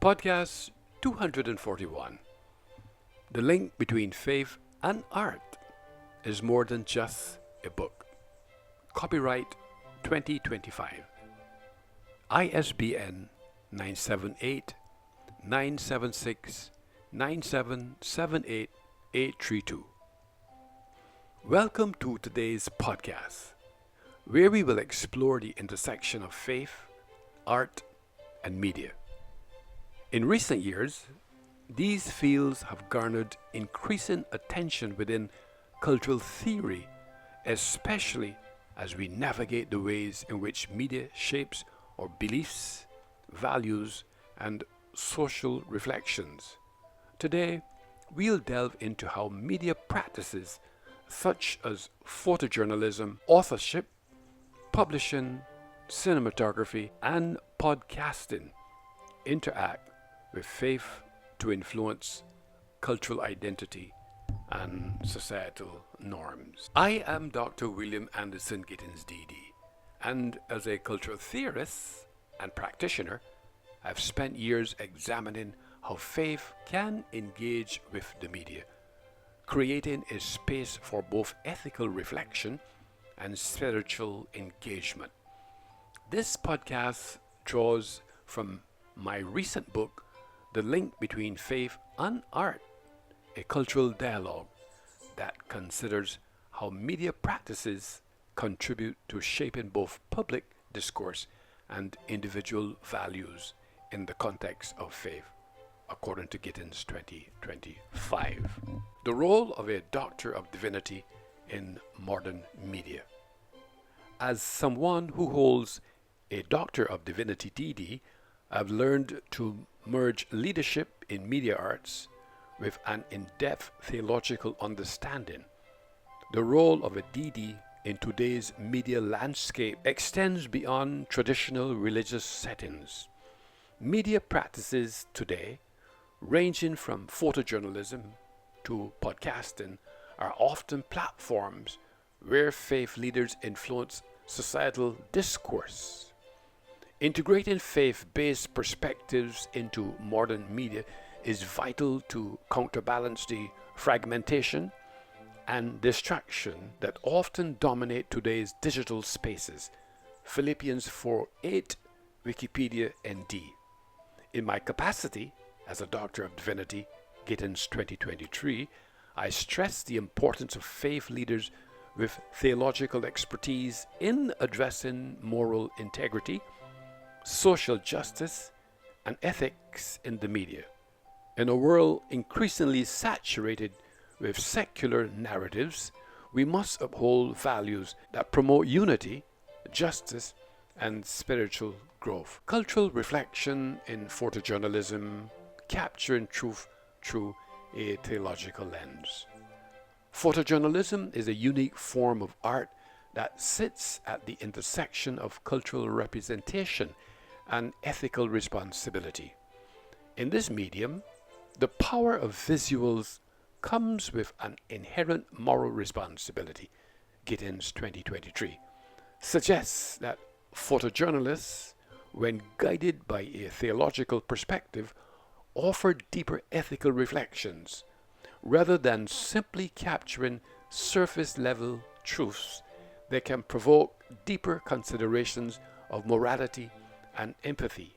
Podcast 241. The link between faith and art is more than just a book. Copyright 2025. ISBN 978 976 9778 832. Welcome to today's podcast, where we will explore the intersection of faith, art, and media. In recent years, these fields have garnered increasing attention within cultural theory, especially as we navigate the ways in which media shapes our beliefs, values, and social reflections. Today, we'll delve into how media practices such as photojournalism, authorship, publishing, cinematography, and podcasting interact with faith to influence cultural identity and societal norms. I am Dr. William Anderson Gittins, D.D., and as a cultural theorist and practitioner, I've spent years examining how faith can engage with the media, creating a space for both ethical reflection and spiritual engagement. This podcast draws from my recent book, The Link Between Faith and Art, a cultural dialogue that considers how media practices contribute to shaping both public discourse and individual values in the context of faith, according to Gittins 2025. The role of a Doctor of Divinity in modern media. As someone who holds a Doctor of Divinity DD, I've learned to merge leadership in media arts with an in-depth theological understanding. The role of a DD in today's media landscape extends beyond traditional religious settings. Media practices today, ranging from photojournalism to podcasting, are often platforms where faith leaders influence societal discourse. Integrating faith-based perspectives into modern media is vital to counterbalance the fragmentation and distraction that often dominate today's digital spaces. Philippians 4:8, Wikipedia ND. In my capacity as a Doctor of Divinity, Gittins 2023, I stress the importance of faith leaders with theological expertise in addressing moral integrity, social justice, and ethics in the media. In a world increasingly saturated with secular narratives, we must uphold values that promote unity, justice, and spiritual growth. Cultural reflection in photojournalism, capturing truth through a theological lens. Photojournalism is a unique form of art that sits at the intersection of cultural representation and ethical responsibility. In this medium, the power of visuals comes with an inherent moral responsibility. Gittins 2023 suggests that photojournalists, when guided by a theological perspective, offer deeper ethical reflections rather than simply capturing surface-level truths. They can provoke deeper considerations of morality and empathy.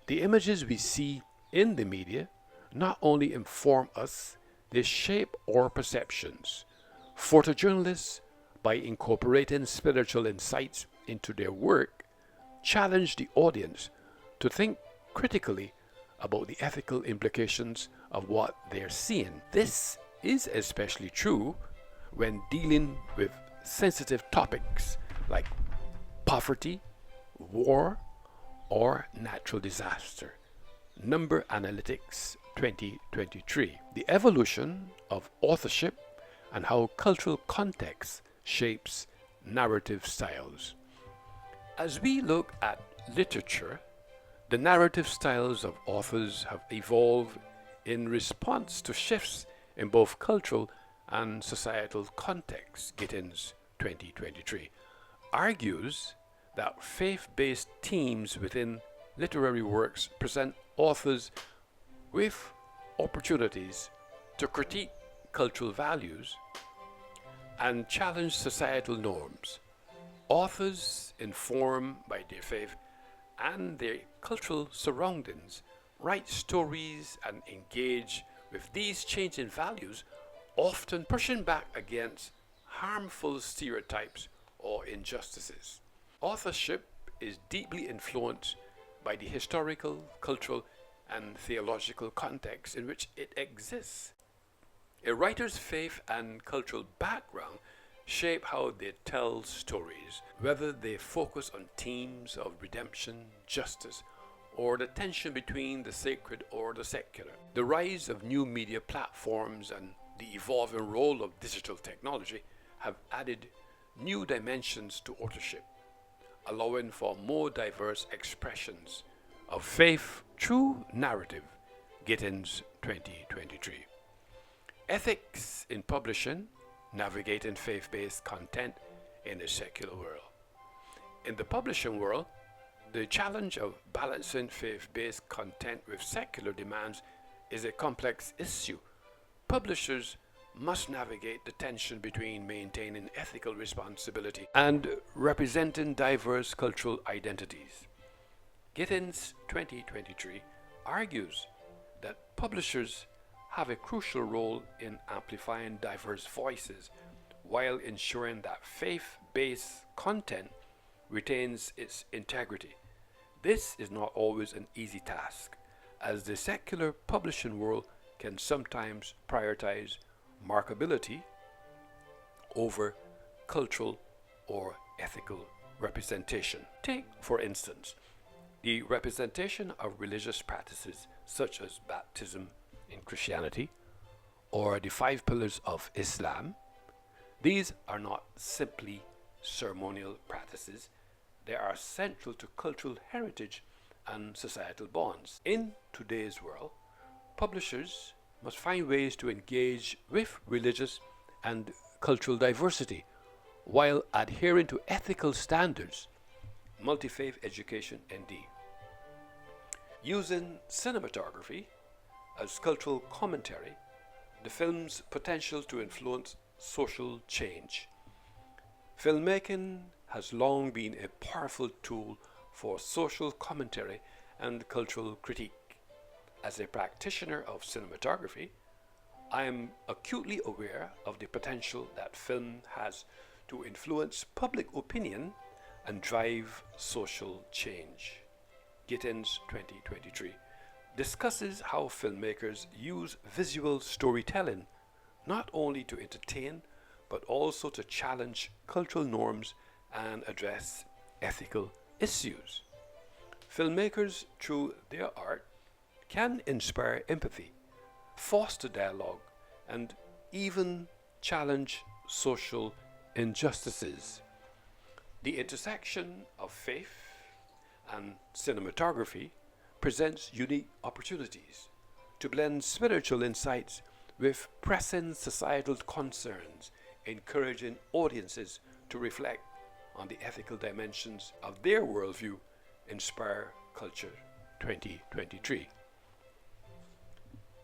The images we see in the media not only inform us, they shape our perceptions. Photojournalists, by incorporating spiritual insights into their work, challenge the audience to think critically about the ethical implications of what they're seeing. This is especially true when dealing with sensitive topics like poverty, war, or natural disaster. Number Analytics 2023. The evolution of authorship and how cultural context shapes narrative styles. As we look at literature, the narrative styles of authors have evolved in response to shifts in both cultural and societal contexts. Gittins 2023 argues that faith-based themes within literary works present authors with opportunities to critique cultural values and challenge societal norms. Authors, informed by their faith and their cultural surroundings, write stories and engage with these changing values, often pushing back against harmful stereotypes or injustices. Authorship is deeply influenced by the historical, cultural, and theological context in which it exists. A writer's faith and cultural background shape how they tell stories, whether they focus on themes of redemption, justice, or the tension between the sacred or the secular. The rise of new media platforms and the evolving role of digital technology have added new dimensions to authorship, allowing for more diverse expressions of faith through narrative. Gittins 2023. Ethics in publishing, navigating faith-based content in a secular world. In the publishing world, the challenge of balancing faith-based content with secular demands is a complex issue. Publishers must navigate the tension between maintaining ethical responsibility and representing diverse cultural identities. Gittins 2023 argues that publishers have a crucial role in amplifying diverse voices while ensuring that faith-based content retains its integrity. This is not always an easy task, as the secular publishing world can sometimes prioritize markability over cultural or ethical representation. Take, for instance, the representation of religious practices such as baptism in Christianity or the 5 pillars of Islam. These are not simply ceremonial practices, they are central to cultural heritage and societal bonds. In today's world, publishers must find ways to engage with religious and cultural diversity while adhering to ethical standards. Multi-faith education ND. Using cinematography as cultural commentary, the film's potential to influence social change. Filmmaking has long been a powerful tool for social commentary and cultural critique. As a practitioner of cinematography, I am acutely aware of the potential that film has to influence public opinion and drive social change. Gittins 2023 discusses how filmmakers use visual storytelling not only to entertain but also to challenge cultural norms and address ethical issues. Filmmakers, through their art, can inspire empathy, foster dialogue, and even challenge social injustices. The intersection of faith and cinematography presents unique opportunities to blend spiritual insights with pressing societal concerns, encouraging audiences to reflect on the ethical dimensions of their worldview. Inspire Culture 2023.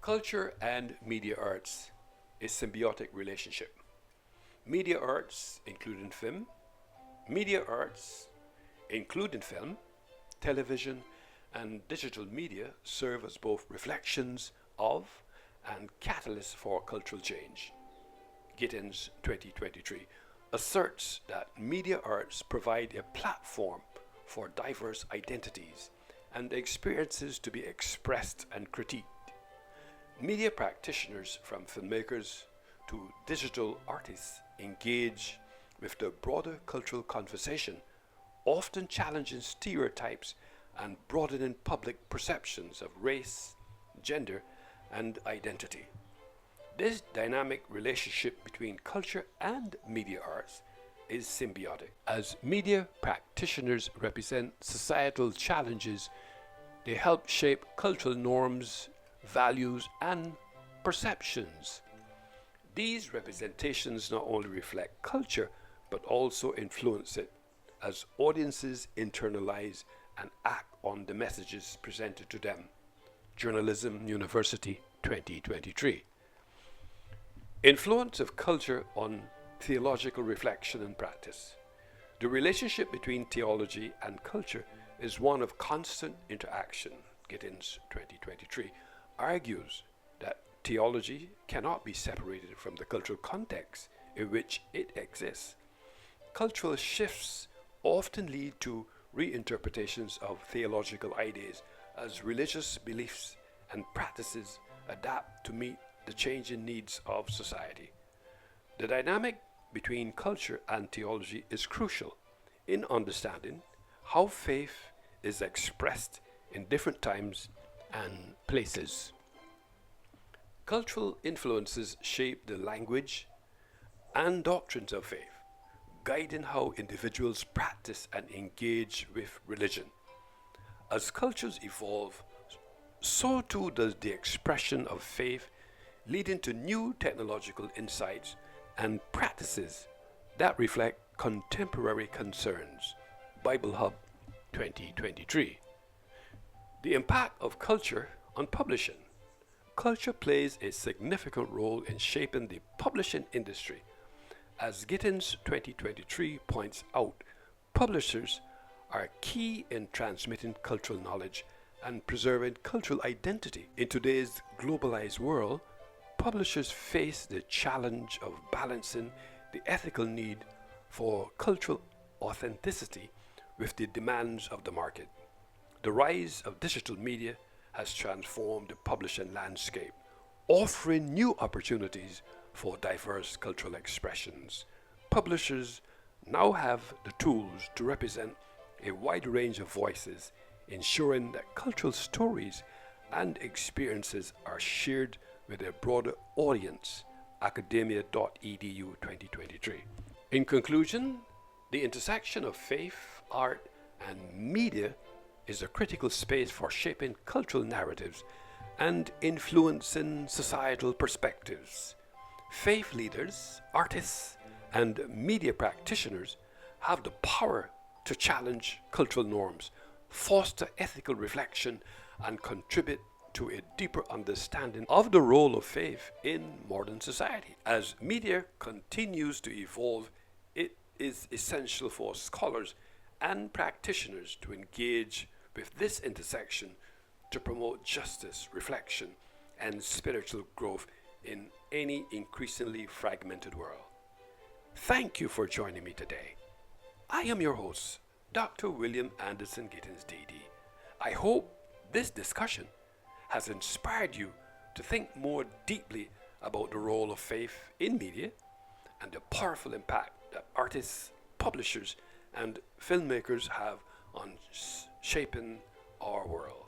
Culture and media arts is a symbiotic relationship. Media arts, including film, television, and digital media serve as both reflections of and catalysts for cultural change. Gittins 2023 asserts that media arts provide a platform for diverse identities and experiences to be expressed and critiqued. Media practitioners, from filmmakers to digital artists, engage with the broader cultural conversation, often challenging stereotypes and broadening public perceptions of race, gender, and identity. This dynamic relationship between culture and media arts is symbiotic. As media practitioners represent societal challenges, they help shape cultural norms, values, and perceptions. These representations not only reflect culture, but also influence it, as audiences internalize and act on the messages presented to them. Journalism University 2023. Influence of culture on theological reflection and practice. The relationship between theology and culture is one of constant interaction. Gittins 2023 argues that theology cannot be separated from the cultural context in which it exists. Cultural shifts often lead to reinterpretations of theological ideas as religious beliefs and practices adapt to meet the changing needs of society. The dynamic between culture and theology is crucial in understanding how faith is expressed in different times and places. Cultural influences shape the language and doctrines of faith, guiding how individuals practice and engage with religion. As cultures evolve, so too does the expression of faith, leading to new technological insights and practices that reflect contemporary concerns. Bible Hub 2023. The impact of culture on publishing. Culture plays a significant role in shaping the publishing industry. As Gittins 2023 points out, publishers are key in transmitting cultural knowledge and preserving cultural identity. In today's globalized world, publishers face the challenge of balancing the ethical need for cultural authenticity with the demands of the market. The rise of digital media has transformed the publishing landscape, offering new opportunities for diverse cultural expressions. Publishers now have the tools to represent a wide range of voices, ensuring that cultural stories and experiences are shared with a broader audience. Academia.edu 2023. In conclusion, the intersection of faith, art, and media is a critical space for shaping cultural narratives and influencing societal perspectives. Faith leaders, artists, and media practitioners have the power to challenge cultural norms, foster ethical reflection, and contribute to a deeper understanding of the role of faith in modern society. As media continues to evolve, it is essential for scholars and practitioners to engage with this intersection to promote justice, reflection, and spiritual growth in any increasingly fragmented world. Thank you for joining me today. I am your host, Dr. William Anderson Gittins, DD. I hope this discussion has inspired you to think more deeply about the role of faith in media and the powerful impact that artists, publishers, and filmmakers have on shaping our world.